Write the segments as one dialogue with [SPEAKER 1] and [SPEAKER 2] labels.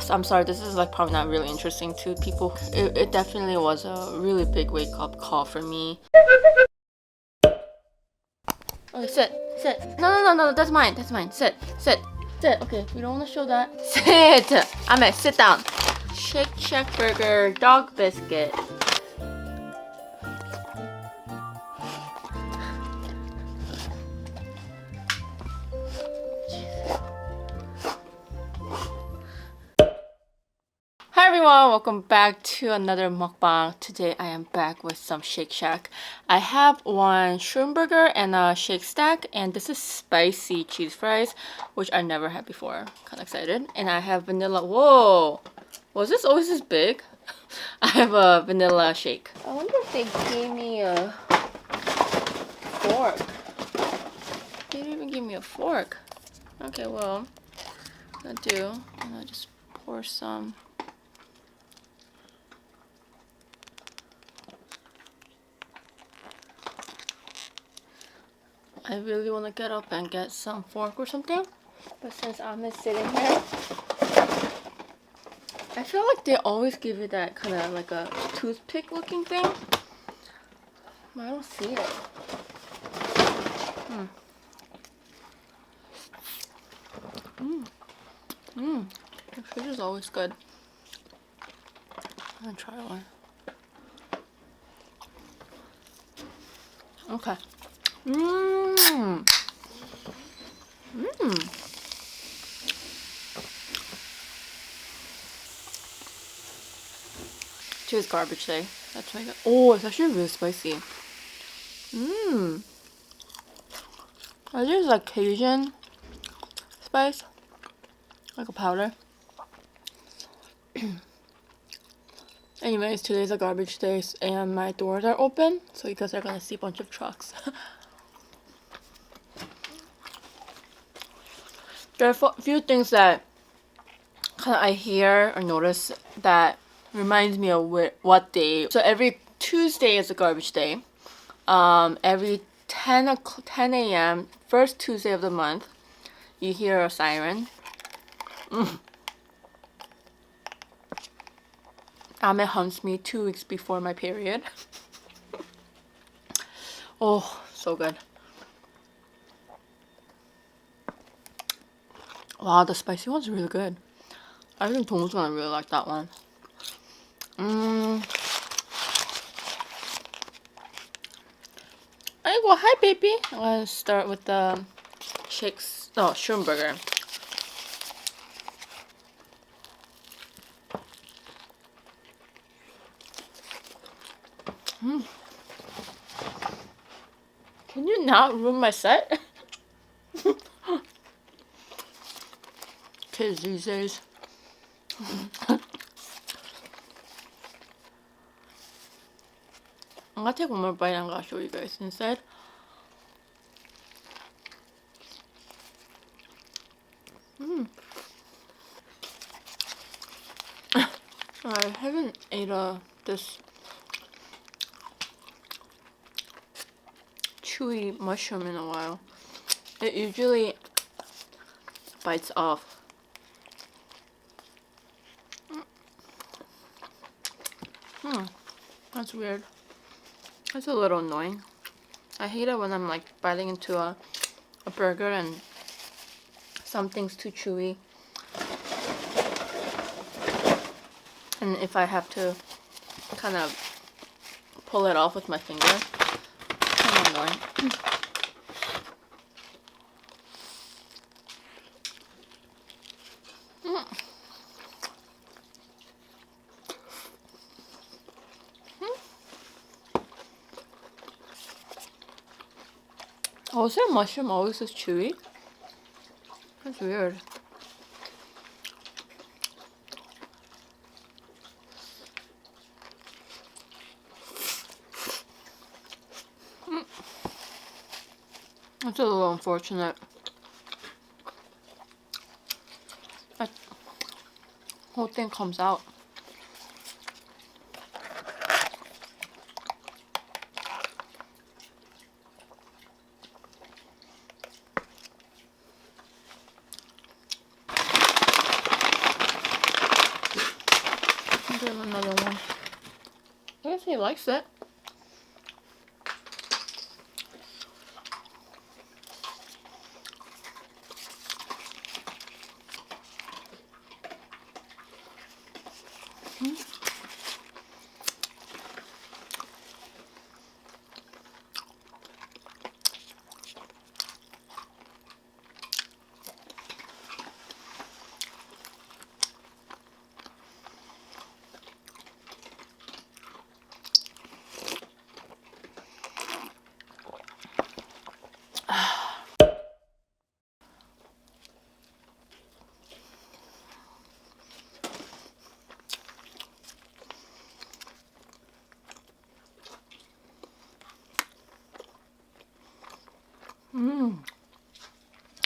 [SPEAKER 1] I'm sorry, this is like probably not really interesting to people. It definitely was a really big wake up call for me. Okay, sit. No, that's mine, sit. Okay, we don't want to show that. Sit! Ame, sit down. Shake Shack burger, dog biscuit. Hi everyone, welcome back to another mukbang. Today I am back with some Shake Shack. I have one shroom burger and a shake stack, and this is spicy cheese fries, which I never had before. Kind of excited. And I have vanilla. Whoa! Was this always this big? I have a vanilla shake. I wonder if they gave me a fork. They didn't even give me a fork. Okay, well, I'm gonna just pour some. I really want to get up and get some fork or something, but since I'm sitting here, I feel like they always give you that kind of like a toothpick looking thing. But I don't see it. The fish is always good. I'm gonna try one. Okay. Today's garbage day. That's why. Oh, it's actually really spicy. Are these like Cajun spice? Like a powder? Anyways, today's a garbage day and my doors are open, so you guys are gonna see a bunch of trucks. There are a few things that kind of I hear or notice that reminds me of what day. So every Tuesday is a garbage day. Every 10 a.m. first Tuesday of the month, you hear a siren. Ame hunts me 2 weeks before my period. Oh, so good. Wow, the spicy one's really good. I think Tong's gonna really like that one. Alright, well, hi baby. I'm gonna start with the shroom burger. Can you not ruin my set? Kids these days. I'm gonna take one more bite and I'm gonna show you guys instead. I haven't ate this chewy mushroom in a while. It usually bites off. That's weird. That's a little annoying. I hate it when I'm like biting into a burger and something's too chewy. And if I have to kind of pull it off with my finger, kind of annoying. Oh, is there mushroom always is chewy? That's weird. That's a little unfortunate. That whole thing comes out. He likes it.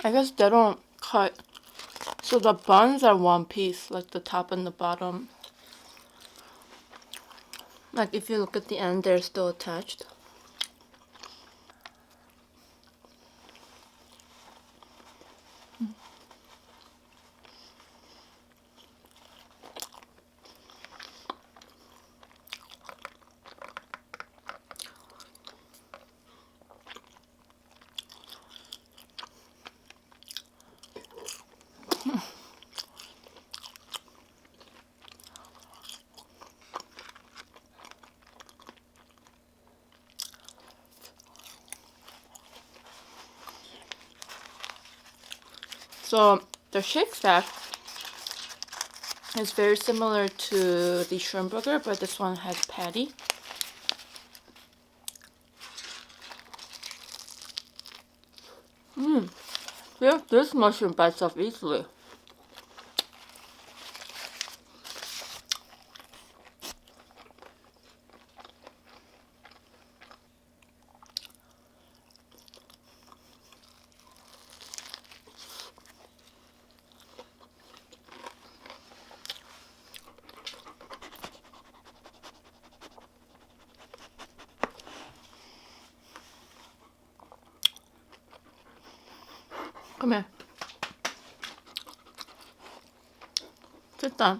[SPEAKER 1] I guess they don't cut. So the buns are one piece, like the top and the bottom. Like if you look at the end, they're still attached. So the Shake Shack is very similar to the shrimp burger, but this one has patty. This mushroom bites off easily. Come here. Sit down.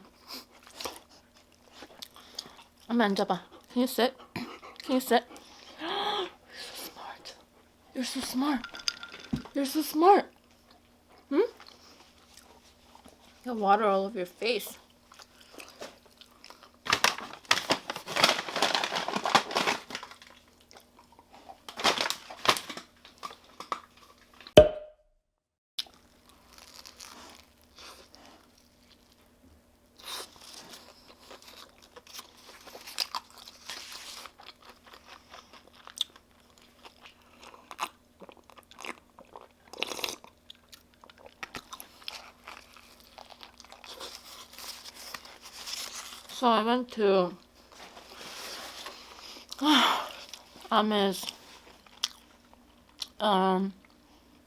[SPEAKER 1] 한번 앉아봐. Can you sit? Can you sit? You're so smart. You're so smart. You're so smart. You got water all over your face. So I went to Ame's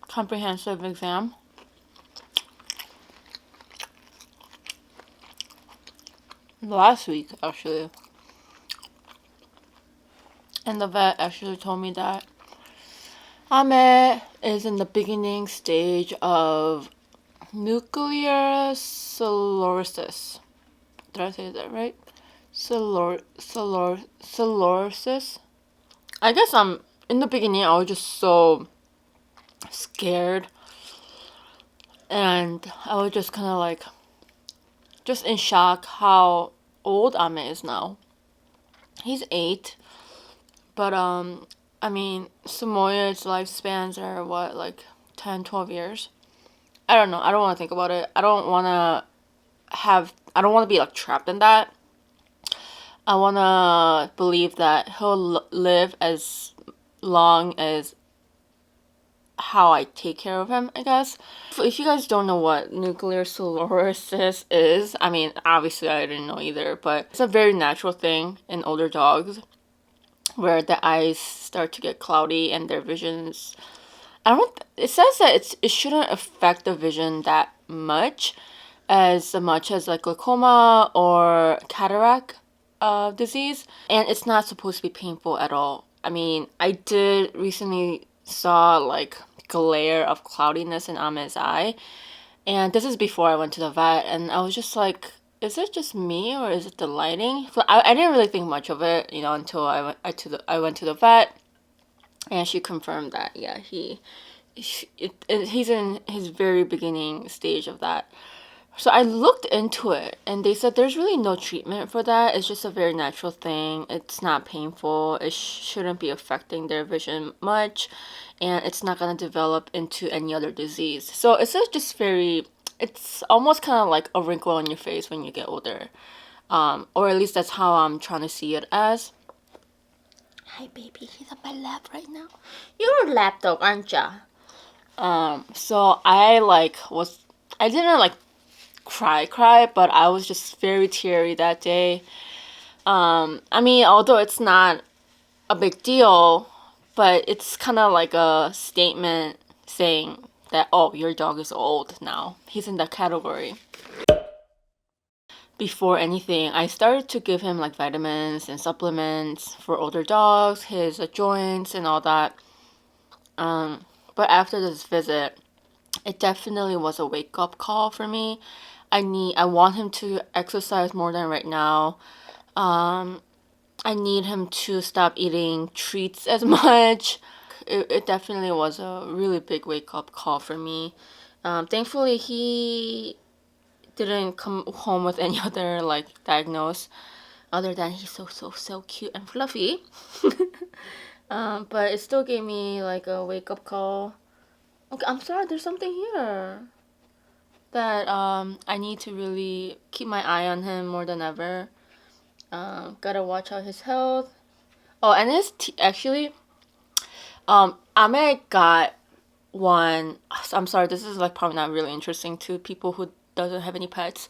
[SPEAKER 1] comprehensive exam. Last week, actually. And the vet actually told me that Ame is in the beginning stage of nuclear cirrhosis. Did I say that right? Cirrhosis? I guess in the beginning I was just so scared. And I was just kind of like, just in shock how old Ame is now. He's 8. But, I mean, Samoyed's lifespans are what, like 10, 12 years? I don't know. I don't want to think about it. I don't want to be like trapped in that. I want to believe that he'll live as long as how I take care of him, I guess. If you guys don't know what nuclear cirrhosis is, I mean, obviously I didn't know either, but it's a very natural thing in older dogs where the eyes start to get cloudy and their visions. It says that it shouldn't affect the vision that much as like glaucoma or cataract disease, and it's not supposed to be painful at all. I mean, I did recently saw like glare of cloudiness in Ame's eye, and this is before I went to the vet, and I was just like, is it just me or is it the lighting? So I didn't really think much of it, you know, until I went to the vet, and she confirmed that yeah, he's in his very beginning stage of that. So I looked into it and they said there's really no treatment for that. It's just a very natural thing. It's not painful. It shouldn't be affecting their vision much, and it's not going to develop into any other disease. So it's just very, it's almost kind of like a wrinkle on your face when you get older. Or at least that's how I'm trying to see it as. Hi, baby. He's on my lap right now. You're a lap dog, aren't ya? So I didn't like cry, but I was just very teary that day. I mean, although it's not a big deal, but it's kind of like a statement saying that, oh, your dog is old now. He's in that category. Before anything, I started to give him like vitamins and supplements for older dogs, his joints and all that. But after this visit, it definitely was a wake up call for me. I want him to exercise more than right now. I need him to stop eating treats as much. It definitely was a really big wake up call for me. Thankfully, he didn't come home with any other like diagnose, other than he's so cute and fluffy. But it still gave me like a wake up call. Okay, I'm sorry. There's something here that I need to really keep my eye on him more than ever. Gotta watch out his health. Oh, and actually, Ame got one. I'm sorry, this is like probably not really interesting to people who doesn't have any pets.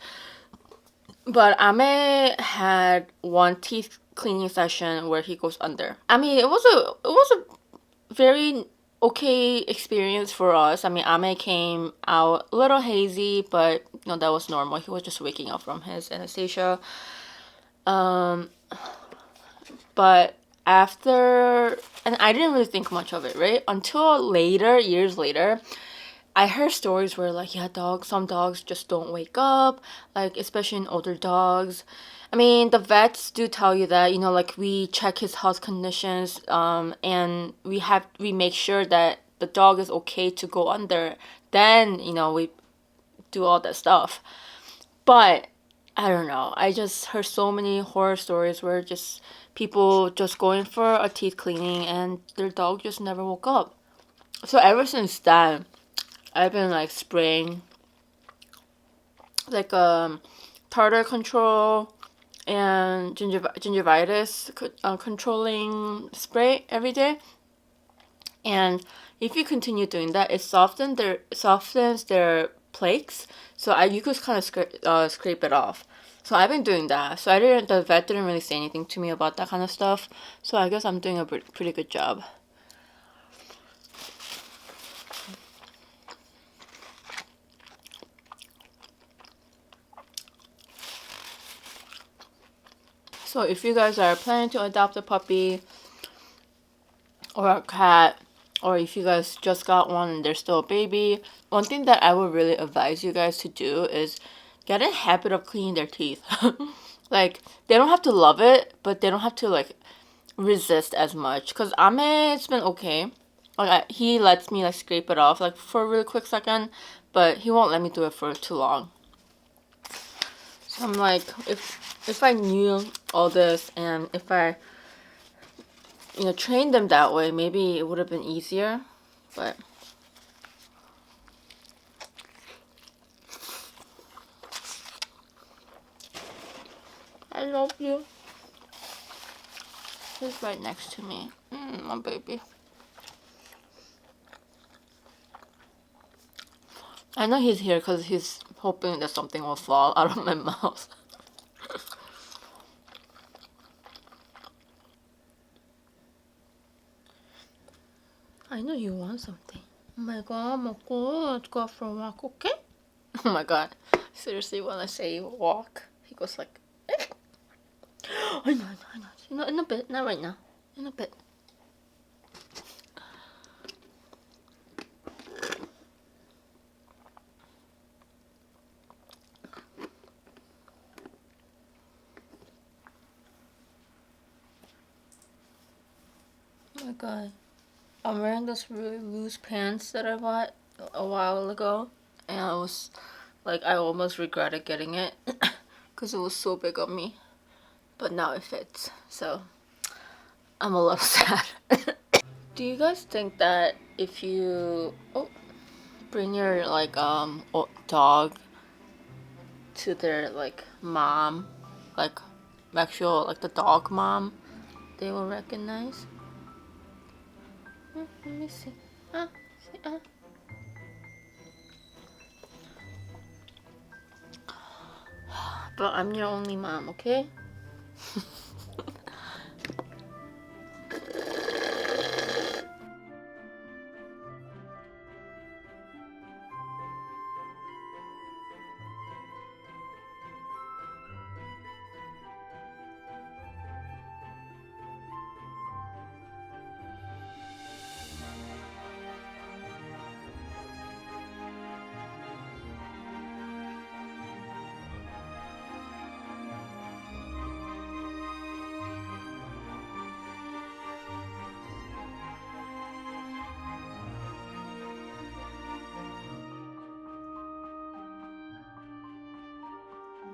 [SPEAKER 1] But Ame had one teeth cleaning session where he goes under. I mean, it was a very okay experience for us. I mean, Ame came out a little hazy, but no, that was normal. He was just waking up from his anesthesia. But after, and I didn't really think much of it, right? Until later, years later, I heard stories where like, yeah, some dogs just don't wake up, like especially in older dogs. I mean, the vets do tell you that, you know, like we check his health conditions, and we make sure that the dog is okay to go under. Then, you know, we do all that stuff. But I don't know. I just heard so many horror stories where just people just going for a teeth cleaning and their dog just never woke up. So ever since then, I've been like spraying like tartar control and gingivitis controlling spray every day. And if you continue doing that, it softens their plaques. So you could kind of scrape it off. So I've been doing that. So the vet didn't really say anything to me about that kind of stuff. So I guess I'm doing a pretty good job. So if you guys are planning to adopt a puppy or a cat, or if you guys just got one and they're still a baby, one thing that I would really advise you guys to do is get in habit of cleaning their teeth. Like, they don't have to love it, but they don't have to like resist as much. Because Ame, it's been okay. Like, he lets me like scrape it off like for a really quick second, but he won't let me do it for too long. So I'm like, if I knew all this and if I, you know, trained them that way, maybe it would have been easier. But I love you. He's right next to me. My baby. I know he's here because he's hoping that something will fall out of my mouth. I know you want something. Oh my god, 먹고 let's go for a walk, okay? Oh my god. Seriously, when I say walk, he goes like, I know. In a bit, not right now. In a bit. god. I'm wearing those really loose pants that I bought a while ago, and I was like, I almost regretted getting it because it was so big on me, but now it fits, so I'm a little sad. Do you guys think that if you bring your like dog to their like mom, like actual like the dog mom, they will recognize? Let me see. See, But I'm your only mom, okay?